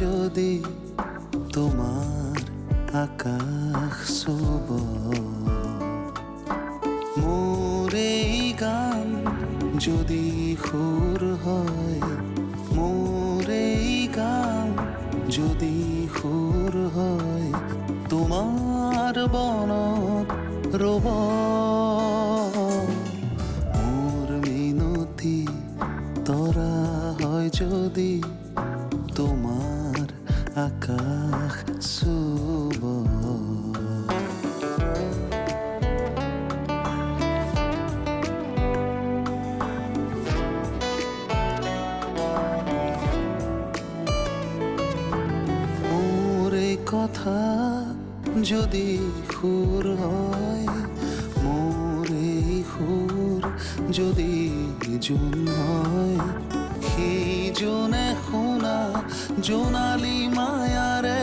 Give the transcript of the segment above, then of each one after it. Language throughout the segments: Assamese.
যদি তোমার আকাশ শুব মোর এই গান যদি সুর হয় মোর এই গান যদি সুর হয় তোমার বনত রব মোর মিনতি তৰা হয় যদি তোমাৰ আকাশ শুব কথা যদি সুৰ হয় মোৰ এই সুৰ যদি জোন হয় সেই জোনে শুনা জোনালী মায়াৰে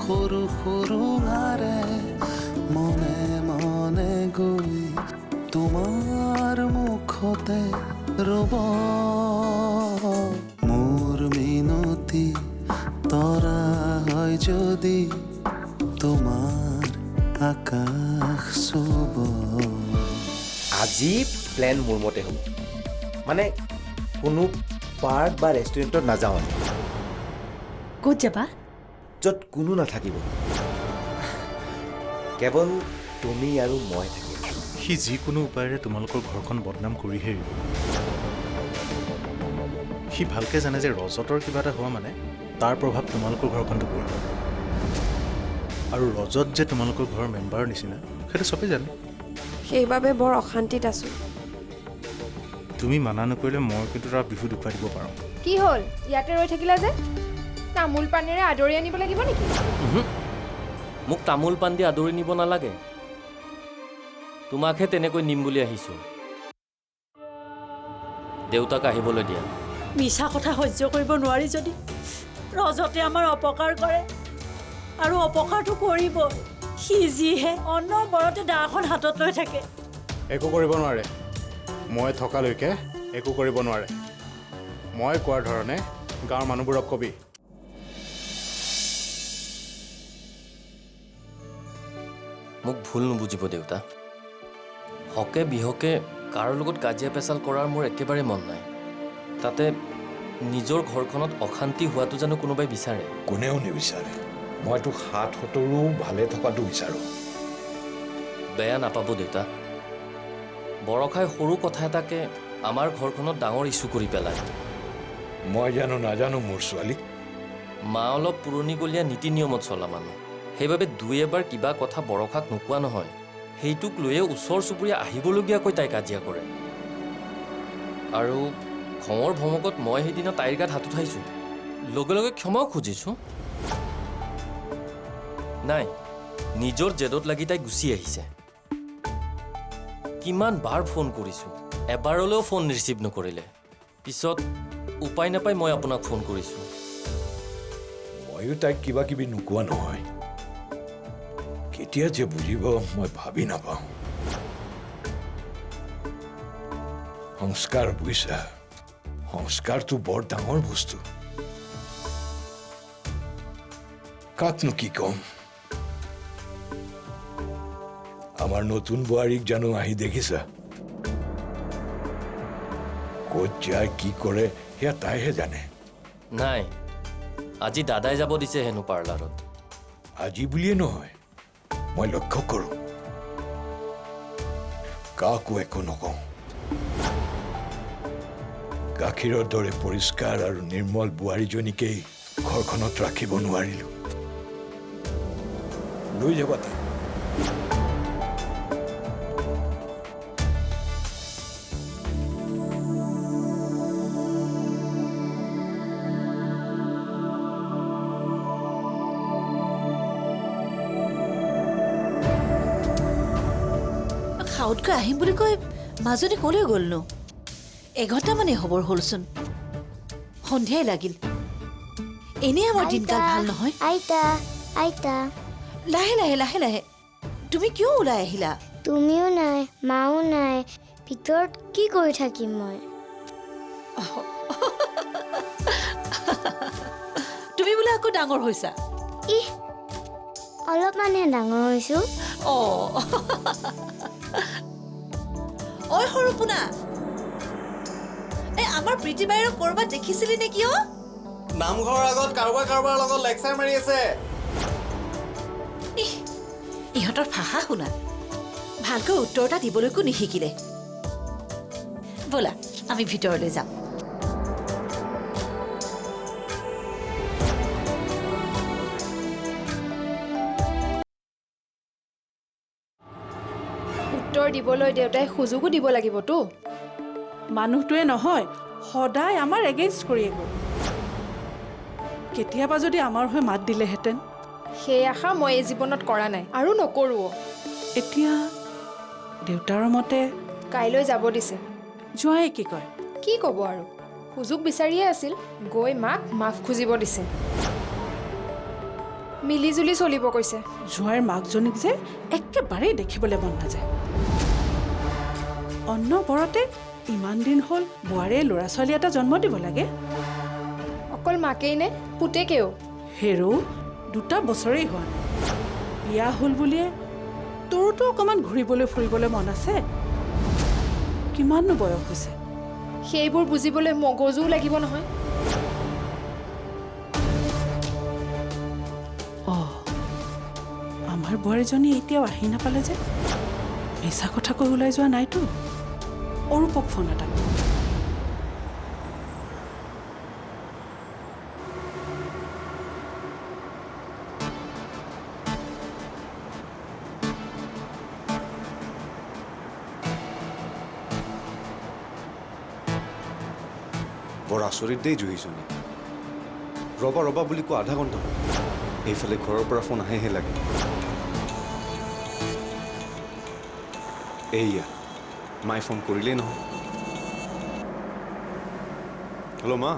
সৰু সৰু গাৰে মনে মনে গৈ তোমাৰ মুখতে ৰব মোৰ মিনতি তৰা হয় যদি তোমাৰ আকাশ শুব আজি প্লেন মোৰ মতে হ'ব মানে কোনো পাৰ্ক বা ৰেষ্টুৰেণ্টত নাযাওঁ আমি ক'ত যাবা য'ত কোনো নাথাকিব কেৱল তুমি আৰু মই থাকিম সি যিকোনো উপায়েৰে তোমালোকৰ ঘৰখন বদনাম কৰিহে এৰিব সি ভালকে জানে যে ৰজতৰ কিবা এটা হোৱা মানে তাৰ প্ৰভাৱ তোমালোকৰ ঘৰখনতো পৰিব আৰু ৰজত যে তোমালোকৰ ঘৰৰ মেম্বাৰৰ নিচিনা সেইটো চবেই জানে সেইবাবে বৰ অশান্তিত আছোঁ তুমি মানা নকৰিলে মই কিন্তু তাৰ বিহু দেখুৱাই দিব পাৰোঁ কি হ'ল ইয়াতে ৰৈ থাকিলা যে তামোল পানেৰে আদৰি আনিব লাগিব নেকি মোক তামোল পাণ দি আদৰি নিব নালাগে তোমাকহে তেনেকৈ নিম বুলি আহিছোঁ দেউতাক আহিবলৈ দিয়া মিছা কথা সহ্য কৰিব নোৱাৰি যদি ৰজতে আমাৰ অপকাৰ কৰে আৰু অপকাৰটো কৰিব সি যিহে অনবৰতে দাখন হাতত লৈ থাকে একো কৰিব নোৱাৰে মই থকালৈকে একো কৰিব নোৱাৰে মই কোৱাৰ ধৰণে গাঁৱৰ মানুহবোৰক কবি মোক ভুল নুবুজিব দেউতা হকে বিহকে কাৰো লগত কাজিয়া পেচাল কৰাৰ মোৰ একেবাৰে মন নাই তাতে নিজৰ ঘৰখনত অশান্তি হোৱাটো জানো কোনোবাই বিচাৰে কোনেও নিবিচাৰে মই তোক হাত হতৰো ভালে থকাটো বিচাৰোঁ বেয়া নাপাব দেউতা বৰখাই সৰু কথা এটাকে আমাৰ ঘৰখনত ডাঙৰ ইছ্যু কৰি পেলায় মই জানো নাজানো মোৰ ছোৱালীক মা অলপ পুৰণিকলীয়া নীতি নিয়মত চলা মানুহ সেইবাবে দুই এবাৰ কিবা কথা বৰখাক নোকোৱা নহয় সেইটোক লৈয়ে ওচৰ চুবুৰীয়া আহিবলগীয়াকৈ তাই কাজিয়া কৰে আৰু খঙৰ ভমকত মই সেইদিনা তাইৰ গাত হাত উঠাইছোঁ লগে লগে ক্ষমাও খুজিছোঁ নাই নিজৰ জেদত লাগি তাই গুচি আহিছে কিমান বাৰ ফোন কৰিছোঁ এবাৰলৈও ফোন ৰিচিভ নকৰিলে পিছত উপায় নাপাই মই আপোনাক ফোন কৰিছোঁ ময়ো তাইক কিবা কিবি নোকোৱা নহয় কেতিয়া যে বুজিব মই ভাবি নাপাওঁ সংস্কাৰ বুজিছা সংস্কাৰটো বৰ ডাঙৰ বস্তু কাকনো কি কম আমাৰ নতুন বোৱাৰীক জানো আহি দেখিছা ক'ত যায় কি কৰে সেয়া তাইহে জানে নাই আজি দাদাই যাব দিছে হেনো পাৰ্লাৰত আজি বুলিয়ে নহয় মই লক্ষ্য কৰোঁ কাকো একো নকওঁ গাখীৰৰ দৰে পৰিষ্কাৰ আৰু নিৰ্মল বোৱাৰীজনীকেই ঘৰখনত ৰাখিব নোৱাৰিলোঁ লৈ যাবা তাই খাউতকৈ আহিম বুলি কৈ মাজনী ক'লৈ গ'লনো এঘণ্টামানেই হ'বৰ হ'লচোন সন্ধিয়াই লাগিল এনেই আমাৰ দিনকাল ভাল নহয় আইতা আইতা লাহে লাহে লাহে লাহে তুমি কিয় ওলাই আহিলা তুমিও নাই মাও নাই ভিতৰত কি কৰি থাকিম মই তুমি কেলে আকৌ ডাঙৰ হৈছা? ইহ অলপমানহে ডাঙৰ হৈছোঁ। অঁ ঐ সৰুপোনা, এই আমাৰ প্ৰীতি বাইৰক ক'ৰবাত দেখিছিলি নেকি অ'? নামঘৰৰ আগত কাৰোবাৰ লগত লেকচাৰ মাৰি আছে। ইহঁতৰ ভাষা শুনা, ভালকৈ উত্তৰ এটা দিবলৈকো নিশিকিলে। ব'লা আমি ভিতৰলৈ যাম। উত্তৰ দিবলৈ দেউতাই সুযোগো দিব লাগিবতো। মানুহটোৱে নহয় সদায় আমাৰ এগেইনষ্ট কৰি গ'ল। কেতিয়াবা যদি আমাৰ হৈ মাত দিলেহেঁতেন। সেই আশা মই এই জীৱনত কৰা নাই আৰু নকৰোঁ। এতিয়া দেউতাৰ মতে কাইলৈ যাব দিছে। জোঁৱায়ে কি কয়? কি ক'ব আৰু, সুযোগ বিচাৰিয়ে আছিল, গৈ মাক মাফ খুজিব দিছে। মিলিজুলি চলিব কৈছে। জোঁৱাইৰ মাকজনীক যে একেবাৰেই দেখিবলৈ মন নাযায়। অন্নবৰতে ইমান দিন হ'ল বোৱাৰীয়ে ল'ৰা ছোৱালী এটা জন্ম দিব লাগে। অকল মাকেই নে পুতেকেও? হেৰৌ 2 বছৰেই হোৱা নাই। বিয়া হ'ল বুলিয়ে তোৰতো অকণমান ঘূৰিবলৈ ফুৰিবলৈ মন আছে। কিমাননো বয়স হৈছে? সেইবোৰ বুজিবলৈ মগজুও লাগিব নহয়। অঁ আমাৰ বোৱাৰীজনী এতিয়াও আহি নাপালে যে। মিছা কথা কৈ ওলাই যোৱা নাইতো। অৰূপক ফোন এটা কৰ। বৰ আচৰিত দেই জুহিজনী। ৰবা বুলি কোৱা আধা ঘণ্টা এইফালে ঘৰৰ পৰা ফোন আহেহে লাগে। এইয়া মায়ে ফোন কৰিলেই নহয়। হেল্ল' মা।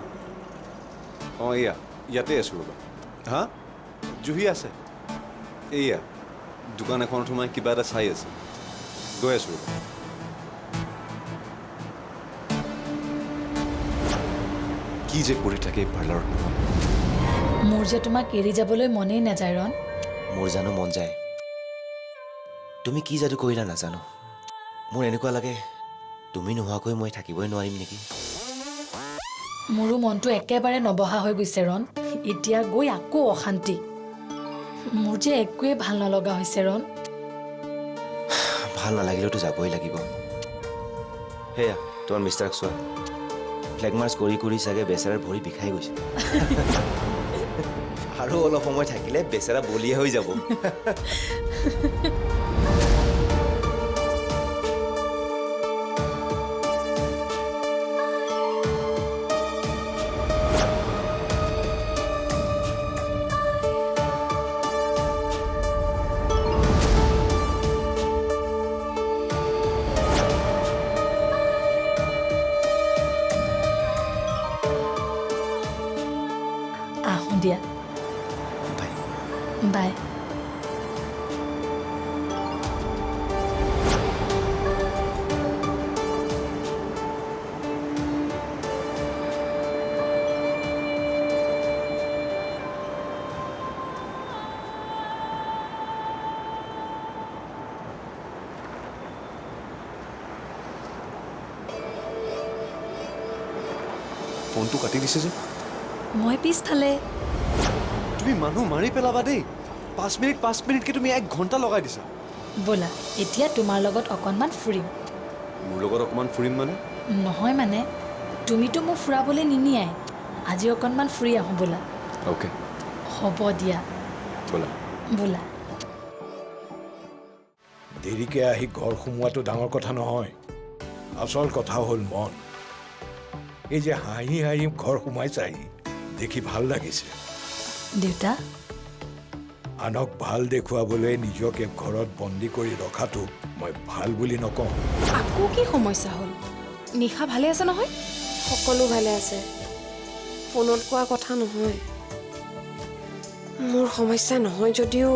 অঁ এয়া ইয়াতে আছোঁ ৰ'বা। হা জুহি আছে? এইয়া দোকান এখনত সোমাই কিবা এটা চাই আছে। গৈ আছোঁ ৰ'বা। কি যে কৰি থাকে পাৰ্লাৰত নহয়। মোৰ যে তোমাক এৰি যাবলৈ মনেই নাযায় ৰণ। মোৰ জানো মন যায়। তুমি কি যাদু কৰিলা নাজানো। মোৰ এনেকুৱা লাগে তুমি নোহোৱাকৈ মই থাকিবই নোৱাৰিম নেকি। মোৰো মনটো একেবাৰে নবহা হৈ গৈছে ৰণ। এতিয়া গৈ আকৌ অশান্তি। মোৰ যে একোৱেই ভাল নলগা হৈছে ৰণ। ভাল নালাগিলেওতো যাবই লাগিব। সেয়া তোমাৰ মিষ্টাৰক চোৱা। ফ্লেগ মাৰ্চ কৰি কৰি চাগে বেচেৰাৰ ভৰি বিষাই গৈছে। আৰু অলপ সময় থাকিলে বেচেৰা বলিয়া হৈ যাব। আহোঁ দিয়া। বাই। বাই। ফোনটো কাটি দিছে যে। মই পিছফালে। তুমি মানুহ মাৰি পেলাবা দেই। 5 মিনিটকে তুমি 1 ঘণ্টা লগাই দিছা। ব'লা এতিয়া তোমাৰ লগত অকণমান ফুৰিম। মোৰ লগত অকণমান ফুৰিম মানে? নহয় মানে তুমিতো মোক ফুৰাবলৈ নিনিয়াই। আজি অকণমান ফুৰি আহোঁ ব'লা। অ'কে হ'ব দিয়া। ব'লা। ব'লা। দেৰিকে আহি ঘৰ সোমোৱাটো ডাঙৰ কথা নহয়। আচল কথা হ'ল মন। এই যে হাঁহি হাঁহি ঘৰ সোমাইছাহি দেখি ভাল লাগিছে। দেউতা আনক ভাল দেখুৱাবলৈ নিজকে ঘৰত বন্দী কৰি ৰখাটো মই ভাল বুলি নকওঁ। আকৌ কি সমস্যা হ'ল? নিশা ভালে আছে নহয়? সকলো ভালে আছে। ফোনত কোৱা কথা নহয়। মোৰ সমস্যা নহয় যদিও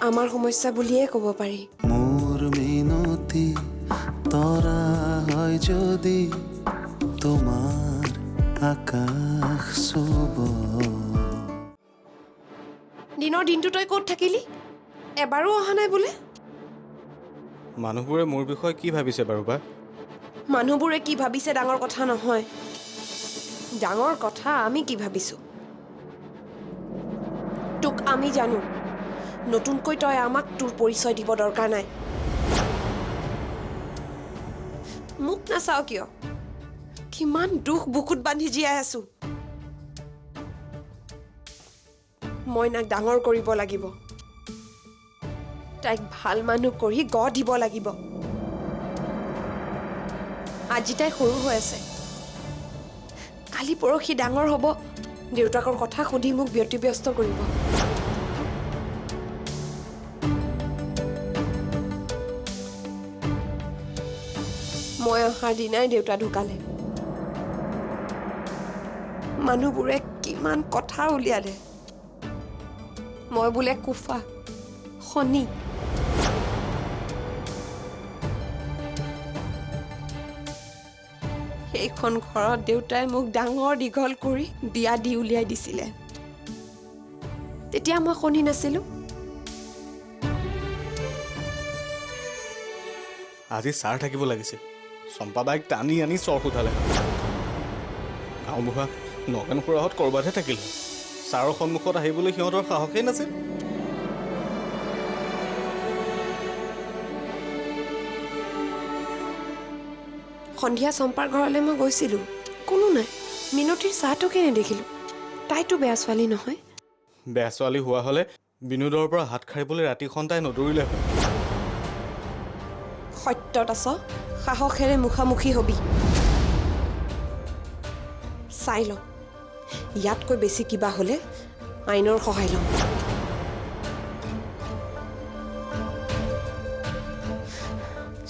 আমাৰ সমস্যা বুলিয়ে ক'ব পাৰি। মোৰ মিনতি তৰা হয় যদি তোমাৰ আকাশ শুভ দিনৰ দিনটো তই ক'ত থাকিলি এবাৰো অহা নাই বোলে মানুহবোৰে মোৰ বিষয়ে কি ভাবিছে বাৰু বা মানুহবোৰে কি ভাবিছে ডাঙৰ কথা নহয় ডাঙৰ কথা আমি কি ভাবিছো তোক আমি জানো নতুনকৈ তই আমাক তোৰ পৰিচয় দিব দৰকাৰ নাই মোক নাচাও কিয় কিমান দুখ বুকুত বান্ধি জীয়াই আছো মইনাক ডাঙৰ কৰিব লাগিব তাইক ভাল মানুহ কৰি গঢ় দিব লাগিব আজি তাই সৰু হৈ আছে কালি পৰহি ডাঙৰ হ'ব দেউতাকৰ কথা সুধি মোক ব্যতিব্যস্ত কৰিব মই অহাৰ দিনাই দেউতা ঢুকালে মানুহবোৰে কিমান কথা উলিয়ালে মই বোলে কুফা শনি সেইখন ঘৰত দেউতাই মোক ডাঙৰ দীঘল কৰি বিয়া দি উলিয়াই দিছিলে তেতিয়া মই শনি নাছিলো আজি ছাৰ থাকিব লাগিছিল চম্পা বাইক টানি আনি চৰ সোধালে গাঁওবুঢ়া নগেন খুৰাহঁত ক'ৰবাতহে থাকিল ছাৰৰ সন্মুখত আহিবলৈ সিহঁতৰ সাহসেই নাছিল সন্ধিয়া চম্পাৰ ঘৰলৈ মই গৈছিলো কোনো নাই মিনতিৰ চাহটোকে নেদেখিলো তাইতো বেয়া ছোৱালী নহয় বেয়া ছোৱালী হোৱা হ'লে বিনোদৰ পৰা হাত সাৰিবলৈ ৰাতিখন তাই নদৌৰিলে হয় সত্যত আছ সাহসেৰে মুখামুখি হবি চাই ল ইয়াতকৈ বেছি কিবা হ'লে আইনৰ সহায় ল'ম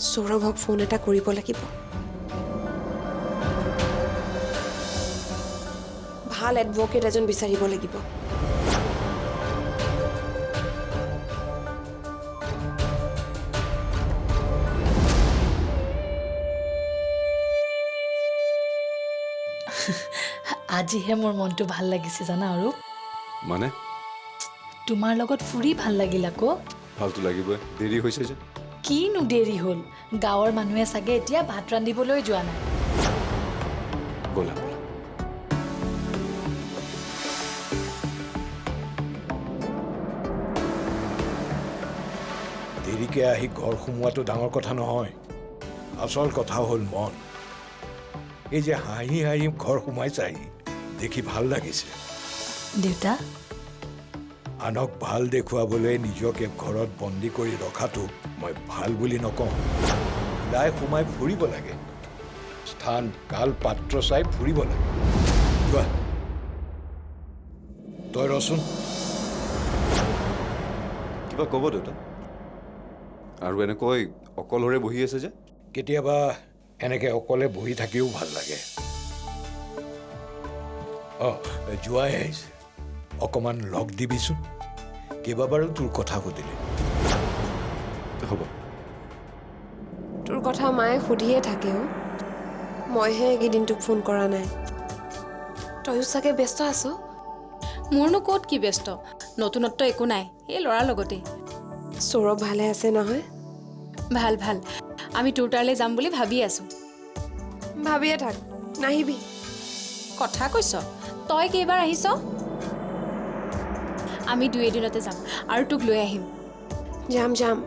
সৌৰভক ফোন এটা কৰিব লাগিব ভাল এডভকেট এজন বিচাৰিব লাগিব আজিহে মোৰ মনটো ভাল লাগিছে জানা আৰু মানে তোমাৰ লগত ফুৰি ভাল লাগিল আকৌ ভালতো লাগিবই দেৰি হৈছে যে কিনো দেৰি হ'ল গাঁৱৰ মানুহে চাগে এতিয়া ভাত ৰান্ধিবলৈ যোৱা নাই ব'লা দেৰিকে আহি ঘৰ সোমোৱাটো ডাঙৰ কথা নহয় আচল কথা হ'ল মন এই যে হাঁহি হাঁহি ঘৰ সোমাই চাই দেখি ভাল লাগিছে দেউতা আনক ভাল দেখুৱাবলৈ নিজকে ঘৰত বন্দী কৰি ৰখাটো মই ভাল বুলি নকওঁ ওলাই সোমাই ফুৰিব লাগে স্থান কাল পাত্ৰ চাই ফুৰিব লাগে যোৱা তই ৰচোন কিবা ক'ব দেউতা আৰু এনেকৈ অকলশৰে বহি আছে যে কেতিয়াবা এনেকে অকলে বহি থাকিও ভাল লাগে যোৱাই আহিছে অকণমান লগ দিবিচোন কেইবাবাৰো তোৰ কথা সুধিলে হ'ব তোৰ কথা মায়ে সুধিয়ে থাকে মইহে এইকেইদিন তোক ফোন কৰা নাই তয়ো চাগে ব্যস্ত আছ মোৰনো ক'ত কি ব্যস্ত নতুনত্ব একো নাই এই ল'ৰাৰ লগতে সৌৰভ ভালে আছে নহয় ভাল ভাল আমি তোৰ তালৈ যাম বুলি ভাবি আছো ভাবিয়ে থাক নাহিবি কথা কৈছ তই কেইবাৰ আহিছ আমি দুই এদিনতে যাম আৰু তোক লৈ আহিম যাম যাম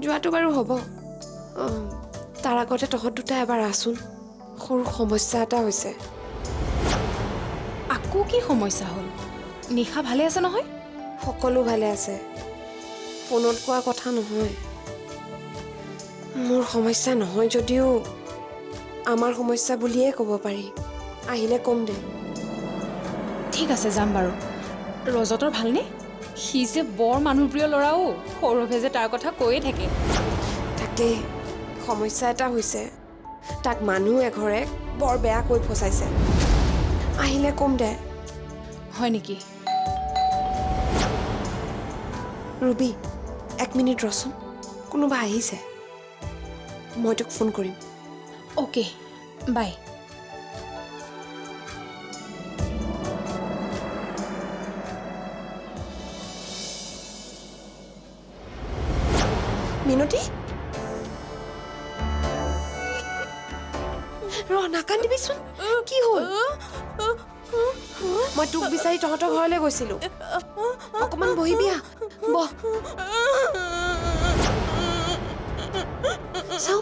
যোৱাটো বাৰু হ'ব তাৰ আগতে তহঁত দুটা এবাৰ আছোন সৰু সমস্যা এটা হৈছে আকৌ কি সমস্যা হ'ল নিশা ভালে আছে নহয় সকলো ভালে আছে ফোনত কোৱা কথা নহয় মোৰ সমস্যা নহয় যদিও আমাৰ সমস্যা বুলিয়ে ক'ব পাৰি আহিলে কম দে ঠিক আছে যাম বাৰু ৰজতৰ ভালনে সি যে বৰ মানুহপ্ৰিয় ল'ৰাও সৌৰভে যে তাৰ কথা কৈয়ে থাকে তাকে সমস্যা এটা হৈছে তাক মানুহ এঘৰে বৰ বেয়াকৈ ফচাইছে আহিলে কম দে হয় নেকি ৰুবি 1 মিনিট ৰচোন কোনোবা আহিছে মই তোক ফোন কৰিম অ'কে বাই মিনতি নাকান্দিবিচোন কি হ'ল মই তোক বিচাৰি তহঁতৰ ঘৰলৈ গৈছিলো অকণমান বহিবি বহ চাওঁ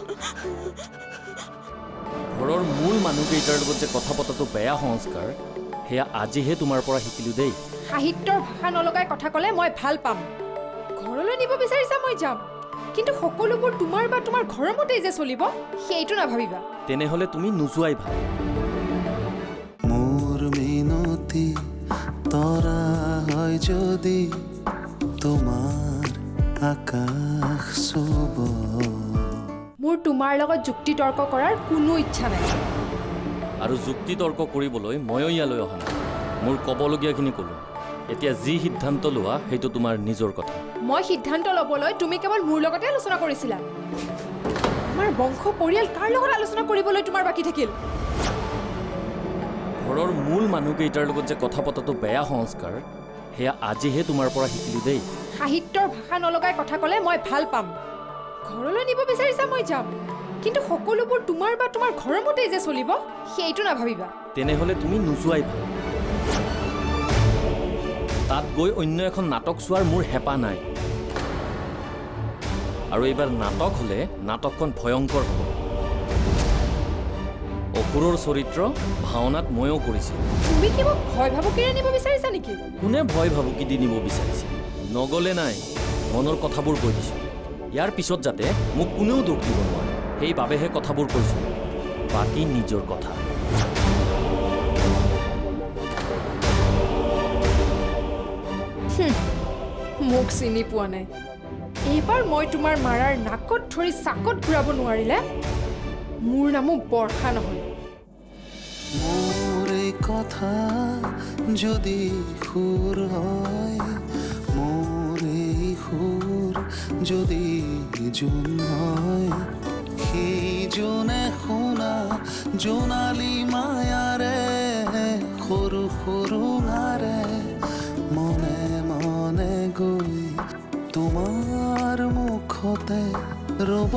ঘৰৰ মূল মানুহকেইটাৰ লগত যে কথা পতাটো বেয়া সংস্কাৰ সেয়া আজিহে তোমাৰ পৰা শিকিলোঁ দেই। সাহিত্যৰ ভাষা নলগাই কথা ক'লে মই ভাল পাম। ঘৰলৈ নিব বিচাৰিছা মই যাম, কিন্তু সকলোবোৰ তোমাৰ বা তোমাৰ ঘৰৰ মতেই যে চলিব সেইটো নাভাবিবা। তেনেহ'লে তুমি নোযোৱাই ভাল। মোৰ মিনতি তৰা হয় যদি তোমাৰ আকাশ চুব মোৰ তোমাৰ লগত যুক্তি তৰ্ক কৰাৰ কোনো ইচ্ছা নাই। আৰু যুক্তি তৰ্ক কৰিবলৈ ময়ো ইয়ালৈ অহা নাই। মোৰ ক'বলগীয়াখিনি ক'লোঁ। এতিয়া যি সিদ্ধান্ত লোৱা সেইটো তোমাৰ নিজৰ কথা। মই সিদ্ধান্ত ল'বলৈ তুমি কেৱল মোৰ লগতে আলোচনা কৰিছিলা। আমাৰ বংশ পৰিয়াল কাৰ লগত আলোচনা কৰিবলৈ তোমাৰ বাকী থাকিল? ঘৰৰ মূল মানুহকেইটাৰ লগত যে কথা পতাটো বেয়া সংস্কাৰ সেয়া আজিহে তোমাৰ পৰা শিকিলোঁ দেই। সাহিত্যৰ ভাষা নলগাই কথা ক'লে মই ভাল পাম। ঘৰলৈ নিব বিচাৰিছা মই যাম, কিন্তু সকলোবোৰ তোমাৰ বা তোমাৰ ঘৰৰ মতেই যে চলিব সেইটো নাভাবিবা। তেনেহ'লে তুমি নোযোৱাই ভাল। তাত গৈ অন্য এখন নাটক চোৱাৰ মোৰ হেঁপাহ নাই। আৰু এইবাৰ নাটক হ'লে নাটকখন ভয়ংকৰ হ'ব। অসুৰৰ চৰিত্ৰ ভাওনাত ময়ো কৰিছিলোঁ। তুমি কি মোক ভয় ভাবুকিৰে নিব বিচাৰিছা নেকি? কোনে ভয় ভাবুকি দি নিব বিচাৰিছে? নগ'লে নাই, মনৰ কথাবোৰ কৈ দিছোঁ। ইয়াৰ পিছত যাতে মোক কোনেও দুখ দিব নোৱাৰে সেইবাবেহে কথাবোৰ কৈছোঁ। বাকী নিজৰ কথা। মোক চিনি পোৱা নাই। এইবাৰ মই তোমাৰ মাৰাৰ নাকত ধৰি চাকত ঘূৰাব নোৱাৰিলে মোৰ নামো বৰ্ষা নহয়। মোৰ এই কথা যদি সুৰ হয়, মোৰ এই সুৰ যদি জোন হয়, সেই জোনে শুনা জোনালী মায়াৰে সৰু সৰু নাৰে মনে মনে গৈ তোমাৰ মুখতে ৰ'ব।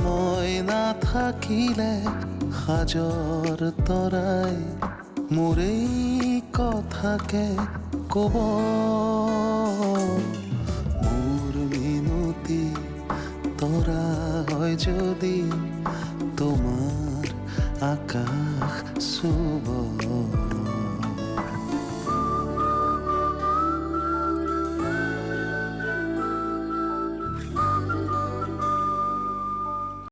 মই নাথাকিলে সাজৰ তৰাই মোৰ এই কথাকে ক'ব। মোৰ মিনতি তৰা হয় যদি তোমাৰ আকাশ চুব।